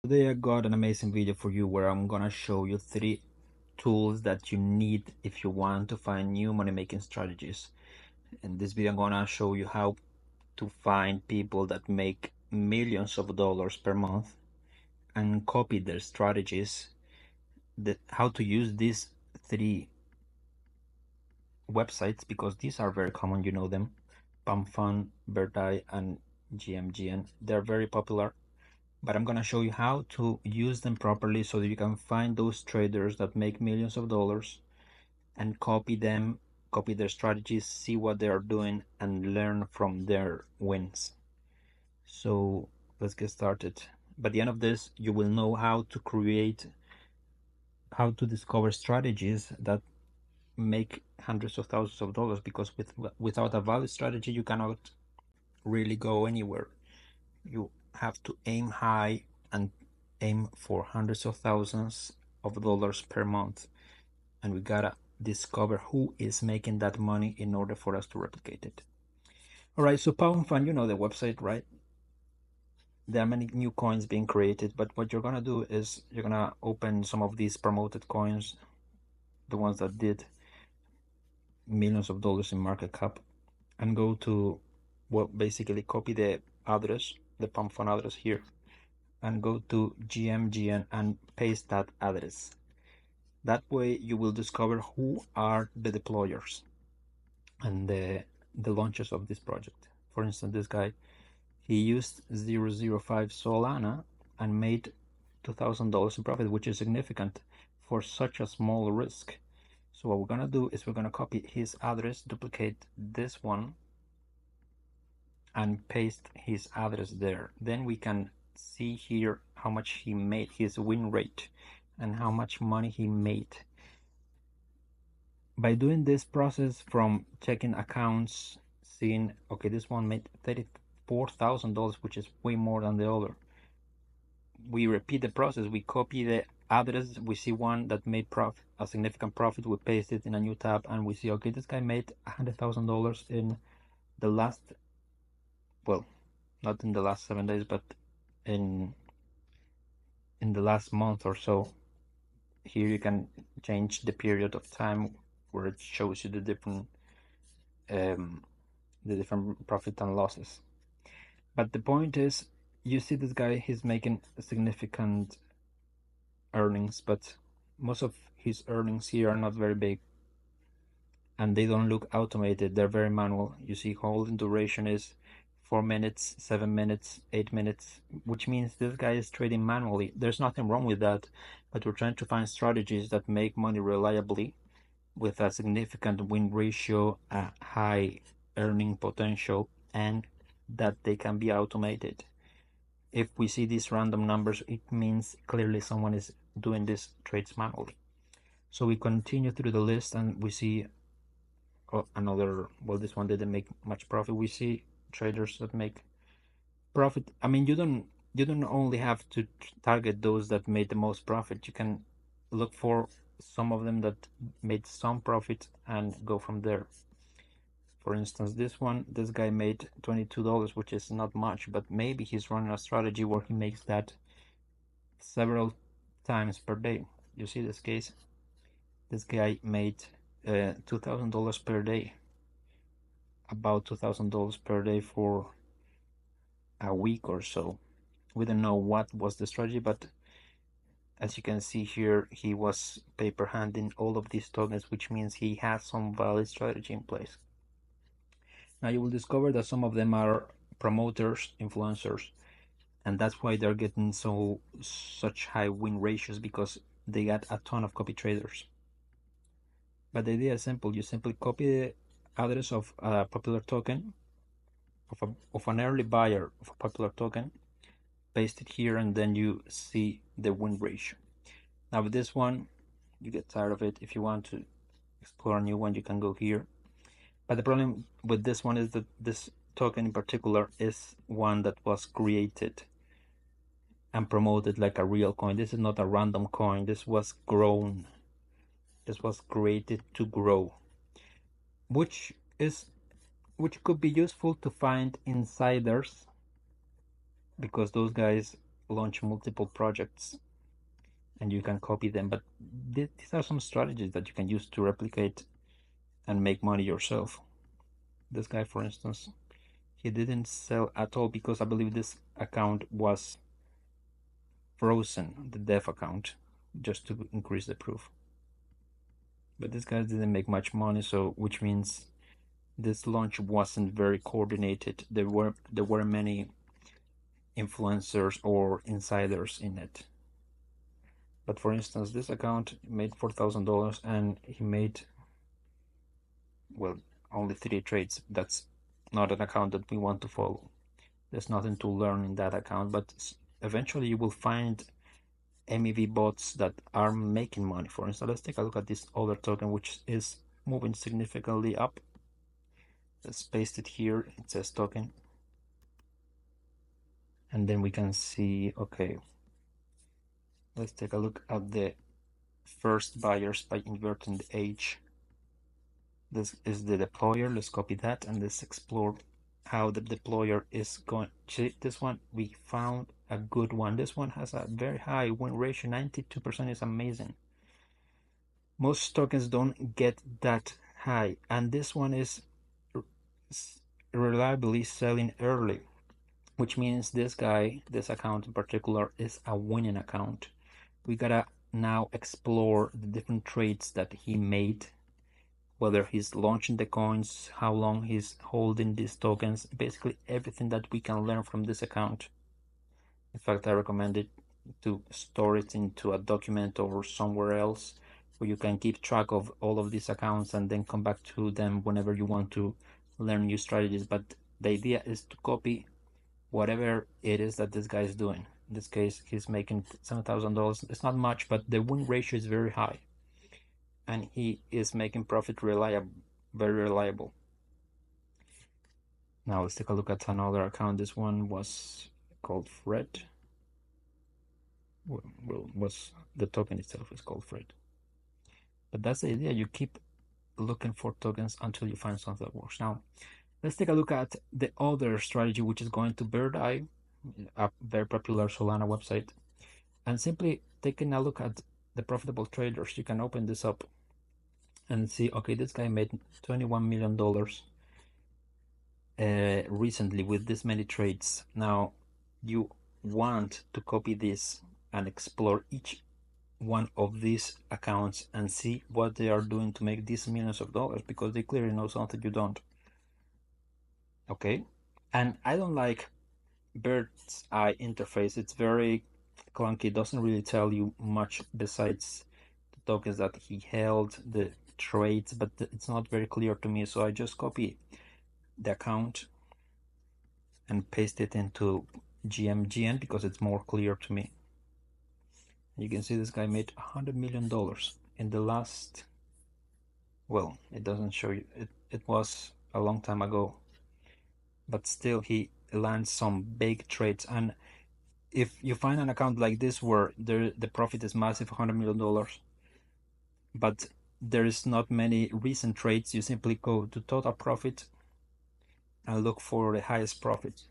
Today I got an amazing video for you where I'm gonna show you 3 tools that you need if you want to find new money-making strategies. In this video I'm gonna show you how to find people that make millions of dollars per month and copy their strategies, how to use these 3 websites because these are very common, you know them, PumpFun, BirdEye and GMGM. They're very popular, but I'm gonna show you how to use them properly so that you can find those traders that make millions of dollars and copy them, copy their strategies, see what they are doing and learn from their wins. So let's get started. By the end of this, you will know how to discover strategies that make hundreds of thousands of dollars, because without a valid strategy you cannot really go anywhere. You have to aim high and aim for hundreds of thousands of dollars per month, and we gotta discover who is making that money in order for us to replicate it. All right, so PoundFund, you know the website, right? There are many new coins being created, but what you're gonna do is you're gonna open some of these promoted coins, the ones that did millions of dollars in market cap, and go to, well, basically copy the address, the PumpFun address here, and go to GMGM and paste that address. That way you will discover who are the deployers and the launchers of this project. For instance, this guy, he used 0.05 Solana and made $2,000 in profit, which is significant for such a small risk. So what we're gonna do is we're gonna copy his address, duplicate this one, and paste his address there. Then we can see here how much he made, his win rate, and how much money he made. By doing this process from checking accounts, seeing, okay, this one made $34,000, which is way more than the other. We repeat the process, we copy the address, we see one that made a significant profit, we paste it in a new tab, and we see, okay, this guy made $100,000 in the last, well, not in the last 7 days, but in the last month or so. Here you can change the period of time where it shows you the different profit and losses. But the point is, you see this guy, he's making significant earnings, but most of his earnings here are not very big, and they don't look automated, they're very manual. You see holding duration is 4 minutes, 7 minutes, 8 minutes, which means this guy is trading manually. There's nothing wrong with that, but we're trying to find strategies that make money reliably with a significant win ratio, a high earning potential, and that they can be automated. If we see these random numbers, it means clearly someone is doing these trades manually. So we continue through the list and we see another, well, this one didn't make much profit. We see traders that make profit. I mean, you don't only have to target those that made the most profit. You can look for some of them that made some profit and go from there. For instance, this guy made $22, which is not much, but maybe he's running a strategy where he makes that several times per day. You see this case? This guy made $2,000 per day, about $2,000 per day for a week or so. We don't know what was the strategy, but as you can see here, he was paper handing all of these tokens, which means he has some valid strategy in place. Now you will discover that some of them are promoters, influencers, and that's why they're getting such high win ratios, because they got a ton of copy traders. But the idea is simple. You simply copy the address of a popular token, of an early buyer of a popular token, paste it here, and then you see the win ratio. Now with this one, you get tired of it. If you want to explore a new one, you can go here. But the problem with this one is that this token in particular is one that was created and promoted like a real coin. This is not a random coin. This was grown. This was created to grow, which could be useful to find insiders, because those guys launch multiple projects and you can copy them. But these are some strategies that you can use to replicate and make money yourself. This guy, for instance, he didn't sell at all because I believe this account was frozen, the dev account, just to increase the proof. But this guy didn't make much money, so which means this launch wasn't very coordinated. There were many influencers or insiders in it. But for instance, this account made $4,000 and he made, well, only 3 trades. That's not an account that we want to follow. There's nothing to learn in that account, but eventually you will find MEV bots that are making money. For instance, let's take a look at this other token, which is moving significantly up. Let's paste it here. It says token. And then we can see, okay, let's take a look at the first buyers by inverting the age. This is the deployer. Let's copy that and let's explore how the deployer is going. See, this one, we found a good one. This one has a very high win ratio. 92% is amazing. Most tokens don't get that high, and this one is reliably selling early, which means this guy, this account in particular, is a winning account. We gotta now explore the different trades that he made, whether he's launching the coins, how long he's holding these tokens, basically everything that we can learn from this account. In fact, I recommend it to store it into a document or somewhere else where you can keep track of all of these accounts and then come back to them whenever you want to learn new strategies. But the idea is to copy whatever it is that this guy is doing. In this case, he's making $7,000. It's not much, but the win ratio is very high. And he is making profit reliable, very reliable. Now let's take a look at another account. This one was called Fred. Well, was the token itself is called Fred. But that's the idea. You keep looking for tokens until you find something that works. Now, let's take a look at the other strategy, which is going to BirdEye, a very popular Solana website, and simply taking a look at the profitable traders. You can open this up and see, okay, this guy made $21 million recently with this many trades. Now, you want to copy this and explore each one of these accounts and see what they are doing to make these millions of dollars, because they clearly know something you don't. Okay, and I don't like BirdEye interface. It's very clunky, doesn't really tell you much besides the tokens that he held, the trades, but it's not very clear to me, so I just copy the account and paste it into GMGM because it's more clear to me. You can see this guy made $100 million in the last, well, it doesn't show you, it was a long time ago, but still he lands some big trades. And if you find an account like this where the profit is massive, $100 million, but there is not many recent trades, you simply go to total profit and look for the highest profit.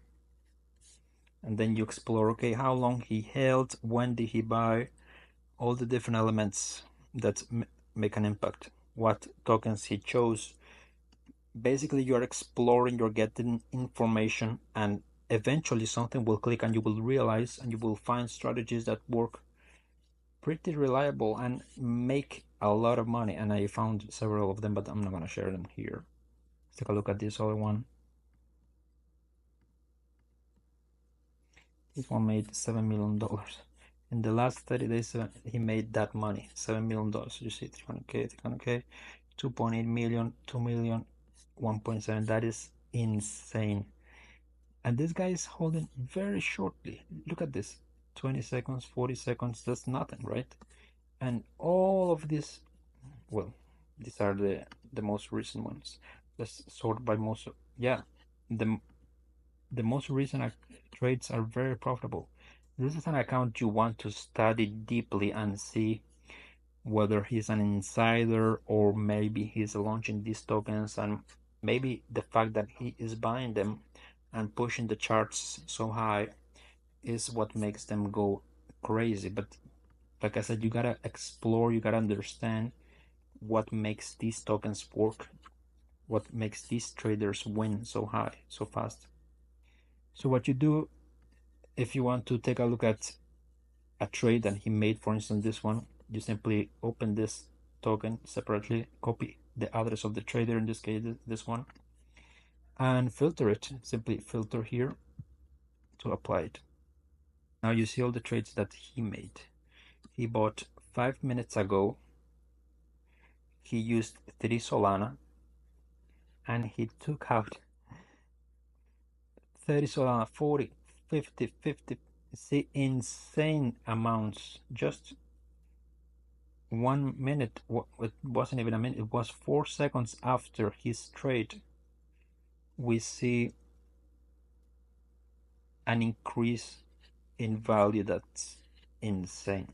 And then you explore, okay, how long he held, when did he buy, all the different elements that make an impact, what tokens he chose. Basically, you're exploring, you're getting information, and eventually something will click and you will realize and you will find strategies that work pretty reliable and make a lot of money. And I found several of them, but I'm not going to share them here. Let's take a look at this other one. This one made $7 million. In the last 30 days, he made that money, $7 million. You see, 300K, 300K, 2.8 million, 2 million, 1.7. That is insane. And this guy is holding very shortly. Look at this, 20 seconds, 40 seconds, that's nothing, right? And all of this, well, these are the most recent ones. Let's sort by most, yeah, the most recent trades are very profitable. This is an account you want to study deeply and see whether he's an insider or maybe he's launching these tokens, and maybe the fact that he is buying them and pushing the charts so high is what makes them go crazy. But like I said, you gotta explore, you gotta understand what makes these tokens work, what makes these traders win so high, so fast. So what you do, if you want to take a look at a trade that he made, for instance this one, you simply open this token separately, copy the address of the trader, in this case this one, and filter it. Simply filter here to apply it. Now you see all the trades that he made. He bought 5 minutes ago, he used 3 Solana, and he took out 30 Solana, 40, 50, 50, see, insane amounts. Just 1 minute, it wasn't even a minute, it was 4 seconds after his trade, we see an increase in value that's insane.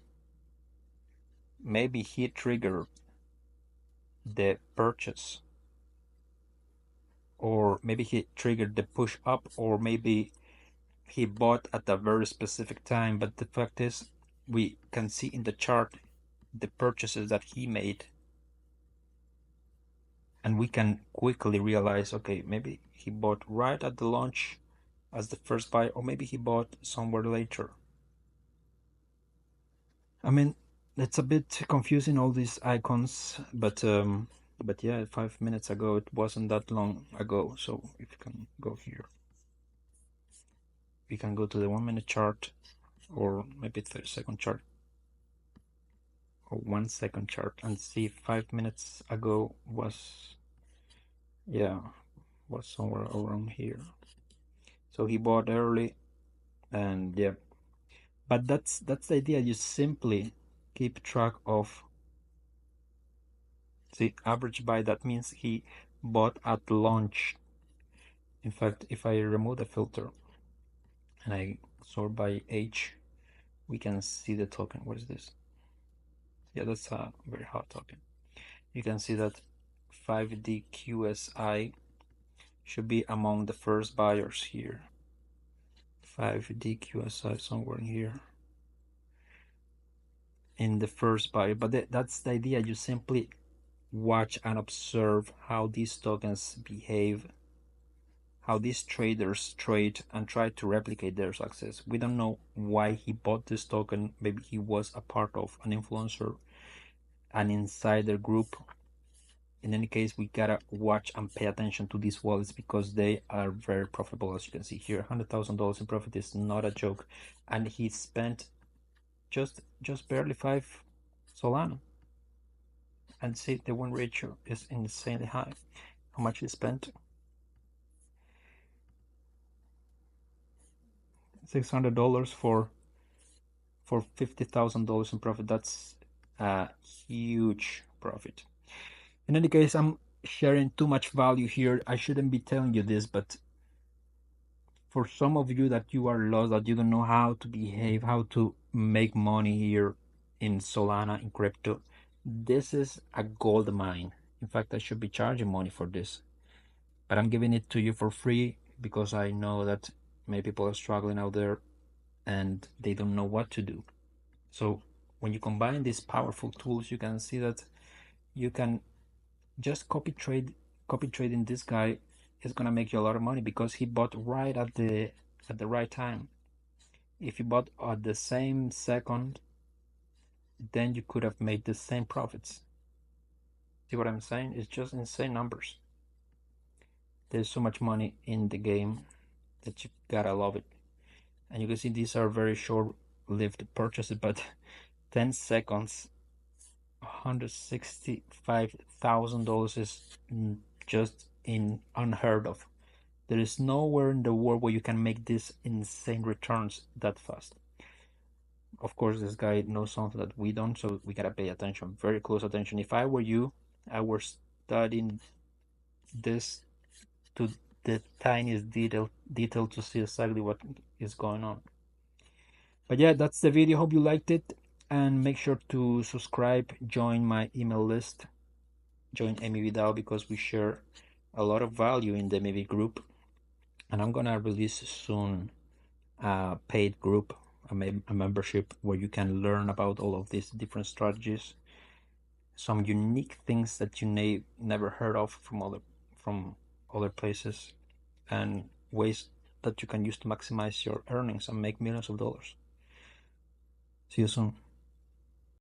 Maybe he triggered the purchase, or maybe he triggered the push up, or maybe he bought at a very specific time. But the fact is, we can see in the chart the purchases that he made, and we can quickly realize, okay, maybe he bought right at the launch as the first buy, or maybe he bought somewhere later. I mean, it's a bit confusing, all these icons, but yeah, 5 minutes ago, it wasn't that long ago. So if you can go here, we can go to the 1 minute chart, or maybe 30-second chart, or 1 second chart, and see 5 minutes ago was, yeah, was somewhere around here. So he bought early, and yeah, but that's the idea. You simply keep track of the average buy. That means he bought at launch. In fact, if I remove the filter and I sort by age, we can see the token. What is this? Yeah, that's a very hot token. You can see that 5D should be among the first buyers here. 5D somewhere here in the first buyer. But that's the idea. You simply watch and observe how these tokens behave, how these traders trade, and try to replicate their success. We don't know why he bought this token. Maybe he was a part of an influencer, an insider group. In any case, we gotta watch and pay attention to these wallets, because they are very profitable. As you can see here, $100,000 in profit is not a joke, and he spent just barely 5 Solana. And see, the win ratio is insanely high. How much he spent? $600 for $50,000 in profit. That's a huge profit. In any case, I'm sharing too much value here. I shouldn't be telling you this, but for some of you that you are lost, that you don't know how to behave, how to make money here in Solana, in crypto, this is a gold mine. In fact, I should be charging money for this, but I'm giving it to you for free, because I know that many people are struggling out there and they don't know what to do. So when you combine these powerful tools, you can see that you can just copy trading this guy is gonna make you a lot of money, because he bought right at the right time. If you bought at the same second, then you could have made the same profits. See what I'm saying? It's just insane numbers. There's so much money in the game that you gotta love it. And you can see these are very short-lived purchases, but 10 seconds, $165,000 is just unheard of. There is nowhere in the world where you can make these insane returns that fast. Of course, this guy knows something that we don't, so we gotta pay attention, very close attention. If I were you, I were studying this to the tiniest detail to see exactly what is going on. But yeah, that's the video. Hope you liked it, and make sure to subscribe, join my email list, join MEV because we share a lot of value in the MEV group, and I'm gonna release soon a paid group, a membership where you can learn about all of these different strategies, some unique things that you never heard of from other places, and ways that you can use to maximize your earnings and make millions of dollars. See you soon.